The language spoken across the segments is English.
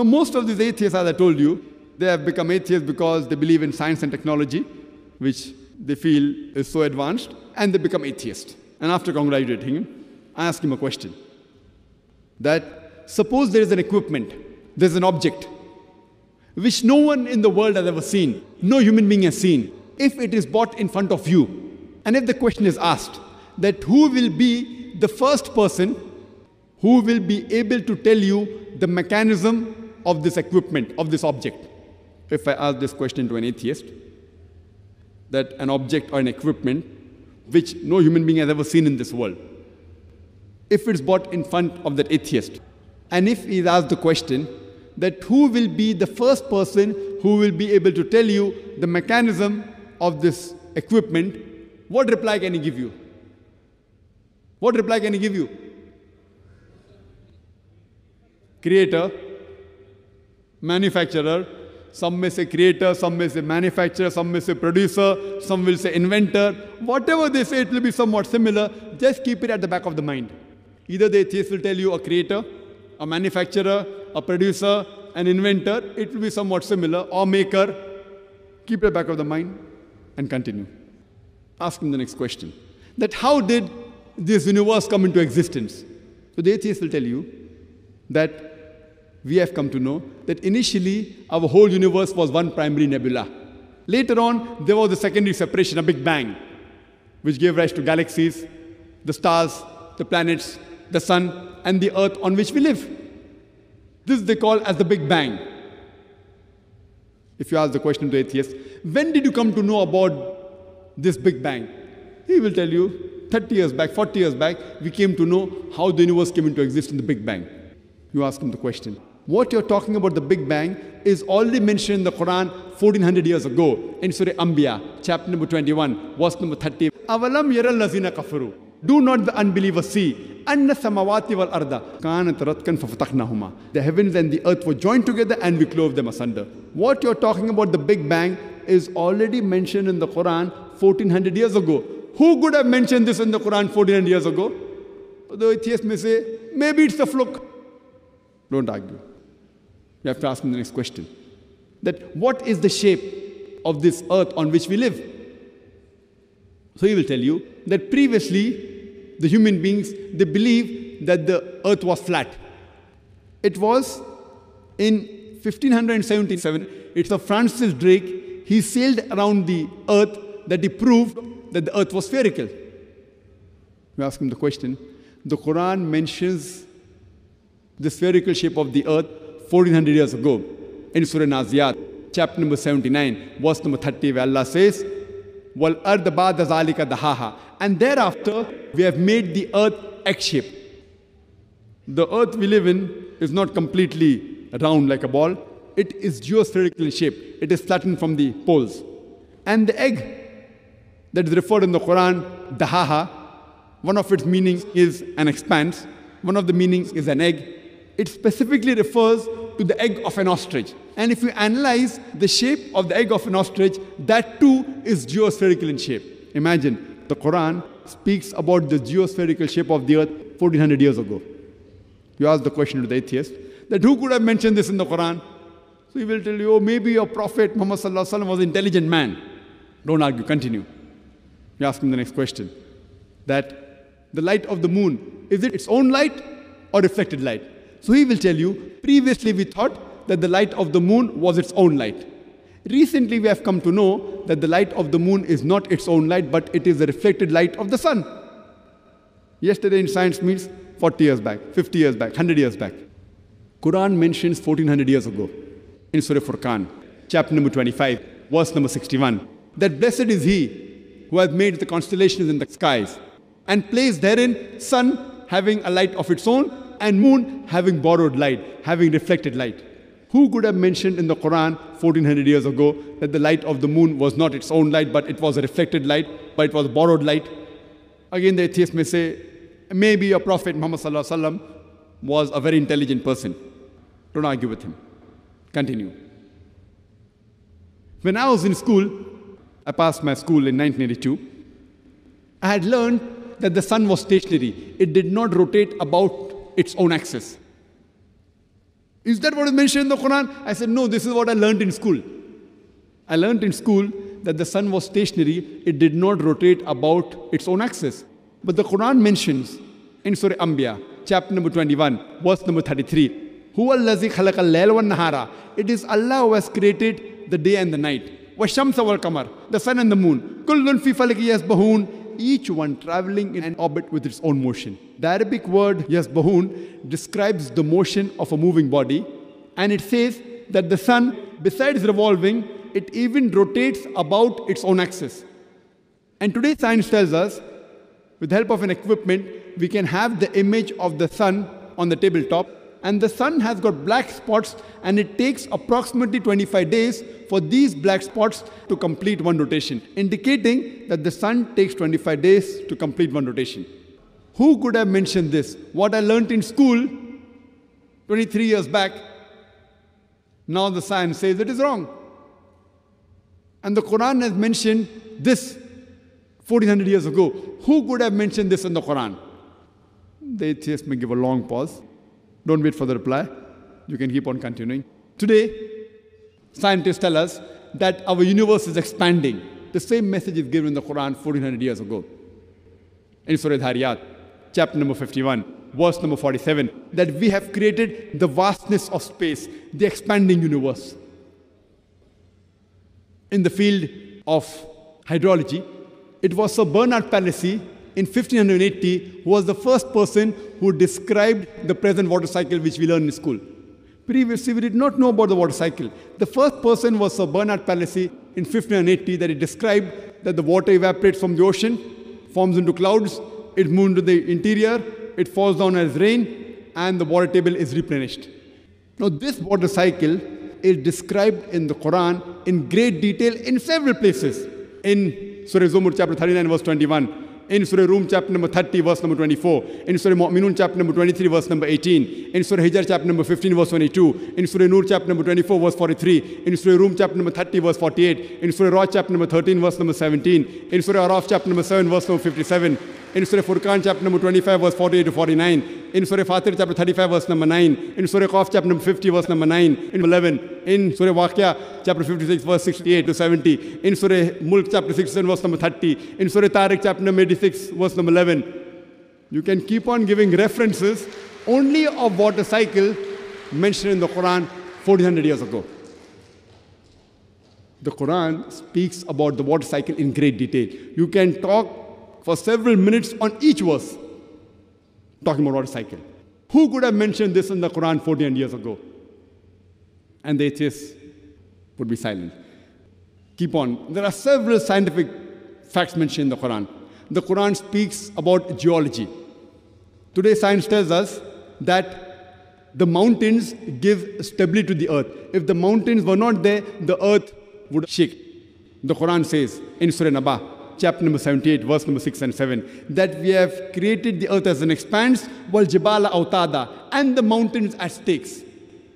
Now, most of these atheists, as I told you, they have become atheists because they believe in science and technology, which they feel is so advanced, and they become atheists. And after congratulating him, I asked him a question. That suppose there is an equipment, there's an object, which no one in the world has ever seen, no human being has seen. If it is brought in front of you, and if the question is asked, that who will be the first person who will be able to tell you the mechanism of this equipment, of this object? If I ask this question to an atheist, that an object or an equipment which no human being has ever seen in this world, if it's brought in front of that atheist, and if he's asked the question that who will be the first person who will be able to tell you the mechanism of this equipment, what reply can he give you? What reply can he give you? Creator, manufacturer. Some may say creator, some may say manufacturer, some may say producer, some will say inventor. Whatever they say, it will be somewhat similar. Just keep it at the back of the mind. Either the atheist will tell you a creator, a manufacturer, a producer, an inventor. It will be somewhat similar, or maker. Keep it at the back of the mind and continue. Ask him the next question. That how did this universe come into existence? So the atheist will tell you that we have come to know that initially our whole universe was one primary nebula. Later on, there was a secondary separation, a Big Bang, which gave rise to galaxies, the stars, the planets, the sun, and the earth on which we live. This they call as the Big Bang. If you ask the question to atheist, when did you come to know about this Big Bang? He will tell you, 30 years back, 40 years back, we came to know how the universe came into existence in the Big Bang. You ask him the question. What you're talking about, the Big Bang, is already mentioned in the Quran 1400 years ago in Surah Anbiya, chapter number 21, verse number 30. Avalam yaral lazina kafaru. Do not the unbelievers see? Anna samawati wal arda kanat ratkan fafataqnahuma. The heavens and the earth were joined together and we clove them asunder. What you're talking about, the Big Bang, is already mentioned in the Quran 1400 years ago. Who could have mentioned this in the Quran 1400 years ago? The atheist may say, maybe it's a fluke. Don't argue. You have to ask him the next question. That what is the shape of this earth on which we live? So he will tell you that previously the human beings, they believed that the earth was flat. It was in 1577, it's a Francis Drake, he sailed around the earth that he proved that the earth was spherical. You ask him the question. The Quran mentions the spherical shape of the earth 1400 years ago in Surah Naziyat, chapter number 79, verse number 30, where Allah says, Wal ard ba'da zalika dahaha. And thereafter, we have made the earth egg-shaped. The earth we live in is not completely round like a ball. It is geospherical in shape. It is flattened from the poles. And the egg that is referred in the Quran, dahaha, one of its meanings is an expanse. One of the meanings is an egg. It specifically refers to the egg of an ostrich. And if you analyze the shape of the egg of an ostrich, that too is geospherical in shape. Imagine, the Quran speaks about the geospherical shape of the earth 1400 years ago. You ask the question to the atheist, that who could have mentioned this in the Quran? So he will tell you, oh, maybe your Prophet Muhammad Sallallahu Alaihi Wasallam was an intelligent man. Don't argue, continue. You ask him the next question, that the light of the moon, is it its own light or reflected light? So he will tell you, previously we thought that the light of the moon was its own light. Recently we have come to know that the light of the moon is not its own light, but it is the reflected light of the sun. Yesterday in science meets 40 years back, 50 years back, 100 years back. Quran mentions 1400 years ago in Surah Furqan, chapter number 25, verse number 61, that blessed is he who has made the constellations in the skies and placed therein sun having a light of its own and moon having borrowed light, having reflected light. Who could have mentioned in the Quran 1400 years ago that the light of the moon was not its own light, but it was a reflected light, but it was borrowed light? Again, the atheist may say, maybe your Prophet Muhammad Sallallahu Alaihi Wasallam was a very intelligent person. Don't argue with him. Continue. When I was in school, I passed my school in 1982, I had learned that the sun was stationary. It did not rotate about its own axis. Is that what is mentioned in the Quran? I said, no, this is what I learned in school. I learned in school that the sun was stationary. It did not rotate about its own axis. But the Quran mentions in Surah Anbiya, chapter number 21, verse number 33, Huwa allazi khalaqa al-layla wan-nahara. It is Allah who has created the day and the night. Wash-shamsa wal-qamar, the sun and the moon. Kullun fi falaki yasbahun. Each one traveling in an orbit with its own motion. The Arabic word yasbahun describes the motion of a moving body, and it says that the sun, besides revolving, it even rotates about its own axis. And today science tells us, with the help of an equipment, we can have the image of the sun on the tabletop, and the sun has got black spots, and it takes approximately 25 days for these black spots to complete one rotation, indicating that the sun takes 25 days to complete one rotation. Who could have mentioned this? What I learned in school 23 years back, now the science says it is wrong. And the Quran has mentioned this 1400 years ago. Who could have mentioned this in the Quran? The atheist may give a long pause. Don't wait for the reply. You can keep on continuing. Today, scientists tell us that our universe is expanding. The same message is given in the Quran 1400 years ago. In Surah Dhariyat, chapter number 51, verse number 47, that we have created the vastness of space, the expanding universe. In the field of hydrology, it was Sir Bernard Palissy in 1580 who was the first person who described the present water cycle which we learn in school. Previously, we did not know about the water cycle. The first person was Sir Bernard Palissy in 1580 that he described that the water evaporates from the ocean, forms into clouds, it moves into the interior, it falls down as rain, and the water table is replenished. Now, this water cycle is described in the Quran in great detail in several places. In Surah Zumur, chapter 39, verse 21. In Surah Rum, chapter number 30, verse number 24. In Surah Mu'minun, chapter number 23, verse number 18. In Surah Hijr, chapter number 15, verse 22. In Surah Nur, chapter number 24, verse 43. In Surah Rum, chapter number 30, verse 48. In Surah Ra'd, chapter number 13, verse number 17. In Surah Araf, chapter number 7, verse number 57. In Surah Furqan, chapter number 25, verse 48 to 49. In Surah Fatir, chapter 35, verse number 9. In Surah Qaf, chapter number 50, verse number 9. In 11. In Surah Waqia, chapter 56, verse 68 to 70. In Surah Mulk, chapter 67, verse number 30. In Surah Tariq, chapter number 86, verse number 11. You can keep on giving references only of water cycle mentioned in the Quran 1400 years ago. The Quran speaks about the water cycle in great detail. You can talk for several minutes on each verse, talking about water cycle. Who could have mentioned this in the Quran 1400 years ago? And the atheists would be silent. Keep on. There are several scientific facts mentioned in the Quran. The Quran speaks about geology. Today, science tells us that the mountains give stability to the earth. If the mountains were not there, the earth would shake. The Quran says in Surah Naba, chapter number 78, verse number 6 and 7, that we have created the earth as an expanse, wal jibala autada, and the mountains as stakes.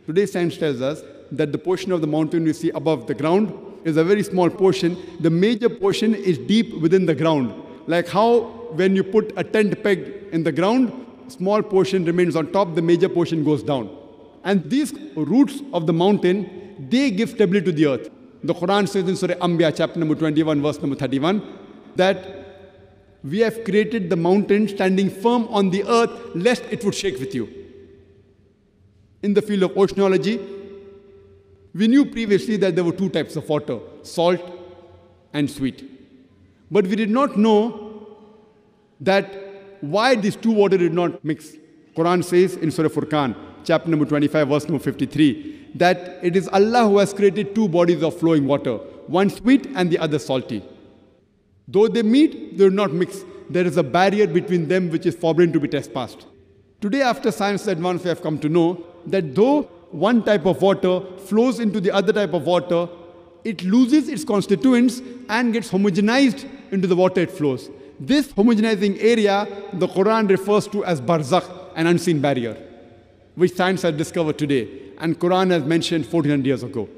Today, science tells us that the portion of the mountain you see above the ground is a very small portion. The major portion is deep within the ground. Like how when you put a tent peg in the ground, small portion remains on top, the major portion goes down. And these roots of the mountain, they give stability to the earth. The Quran says in Surah Anbiya, chapter number 21, verse number 31, that we have created the mountain standing firm on the earth, lest it would shake with you. In the field of oceanology, we knew previously that there were two types of water, salt and sweet. But we did not know that why these two waters did not mix. Quran says in Surah Furqan, chapter number 25, verse number 53, that it is Allah who has created two bodies of flowing water, one sweet and the other salty. Though they meet, they will not mix. There is a barrier between them which is forbidden to be trespassed. Today, after science advance, we have come to know that though one type of water flows into the other type of water, it loses its constituents and gets homogenized into the water it flows. This homogenizing area, the Quran refers to as barzakh, an unseen barrier, which science has discovered today, and Quran has mentioned 1400 years ago.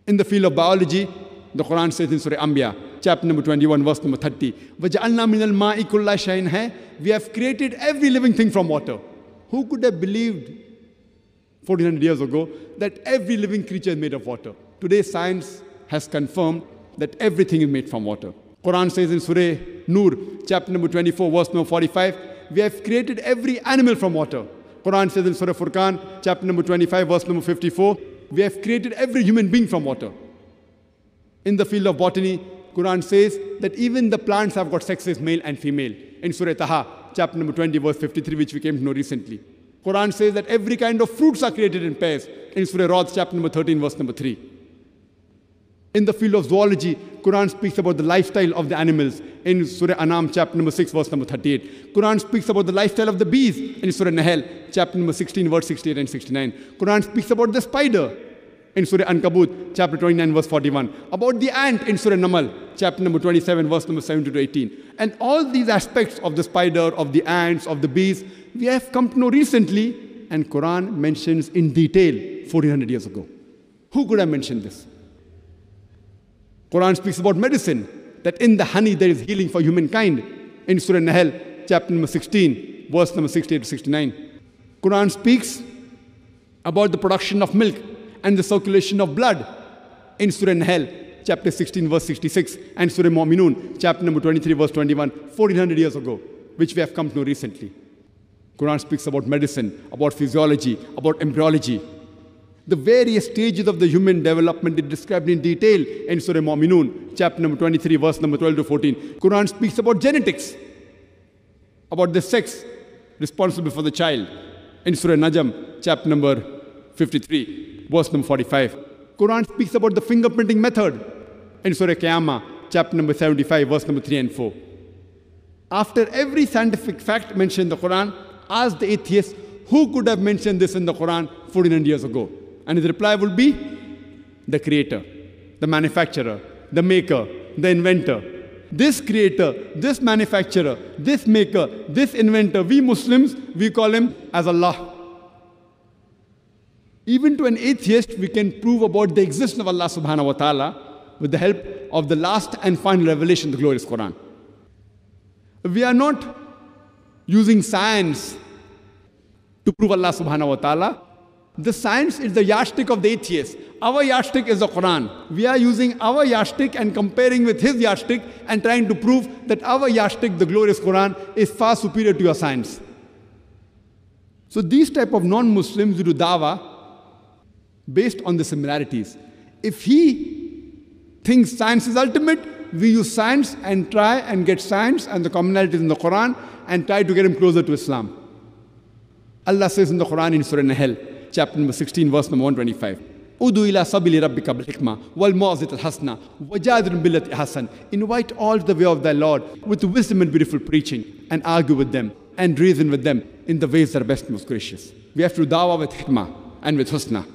In the field of biology, the Quran says in Surah Anbiya, chapter number 21, verse number 30, وَجَعَلْنَا مِنَ الْمَاءِ كُلَّ شَيْءٍ. We have created every living thing from water. Who could have believed 1400 years ago, that every living creature is made of water. Today, science has confirmed that everything is made from water. Quran says in Surah Nur, chapter number 24, verse number 45, we have created every animal from water. Quran says in Surah Furqan, chapter number 25, verse number 54, we have created every human being from water. In the field of botany, Quran says that even the plants have got sexes, male and female. In Surah Taha, chapter number 20, verse 53, which we came to know recently. Quran says that every kind of fruits are created in pairs. In Surah Ra'd, chapter number 13, verse number 3. In the field of zoology, Quran speaks about the lifestyle of the animals. In Surah Anam, chapter number 6, verse number 38. Quran speaks about the lifestyle of the bees. In Surah Nahl, chapter number 16, verse 68 and 69. Quran speaks about the spider. In Surah Ankabut, chapter 29, verse 41. About the ant in Surah Namal, chapter number 27, verse number 17 to 18. And all these aspects of the spider, of the ants, of the bees, we have come to know recently, and Quran mentions in detail 1400 years ago. Who could have mentioned this? Quran speaks about medicine, that in the honey there is healing for humankind. In Surah Nahl, chapter number 16, verse number 68 to 69. Quran speaks about the production of milk and the circulation of blood. In Surah Nahl, chapter 16, verse 66, and Surah Mu'minun, chapter number 23, verse 21, 1400 years ago, which we have come to know recently. Quran speaks about medicine, about physiology, about embryology. The various stages of the human development is described in detail in Surah Mu'minun, chapter number 23, verse number 12 to 14. Quran speaks about genetics, about the sex responsible for the child. In Surah Najm, chapter number 53, verse number 45. Quran speaks about the fingerprinting method. In Surah Qiyamah, chapter number 75, verse number 3 and 4. After every scientific fact mentioned in the Quran, ask the atheist, who could have mentioned this in the Quran 1400 years ago? And his reply would be, the creator, the manufacturer, the maker, the inventor. This creator, this manufacturer, this maker, this inventor, we Muslims, we call him as Allah. Even to an atheist, we can prove about the existence of Allah subhanahu wa ta'ala with the help of the last and final revelation, the glorious Quran. We are not using science to prove Allah subhanahu wa ta'ala. The science is the yardstick of the atheist. Our yardstick is the Quran. We are using our yardstick and comparing with his yardstick and trying to prove that our yardstick, the glorious Quran, is far superior to your science. So these type of non-Muslims do dawah based on the similarities. If he thinks science is ultimate, we use science and try and get science and the commonalities in the Quran and try to get him closer to Islam. Allah says in the Quran in Surah Nahl, chapter number 16, verse number 125. Udu ila sabili rabbika bil hikmah wal mawzit al hasna wajadil billati hasan. Invite all to the way of thy Lord with wisdom and beautiful preaching, and argue with them and reason with them in the ways that are best and most gracious. We have to dawah with hikmah and with husna.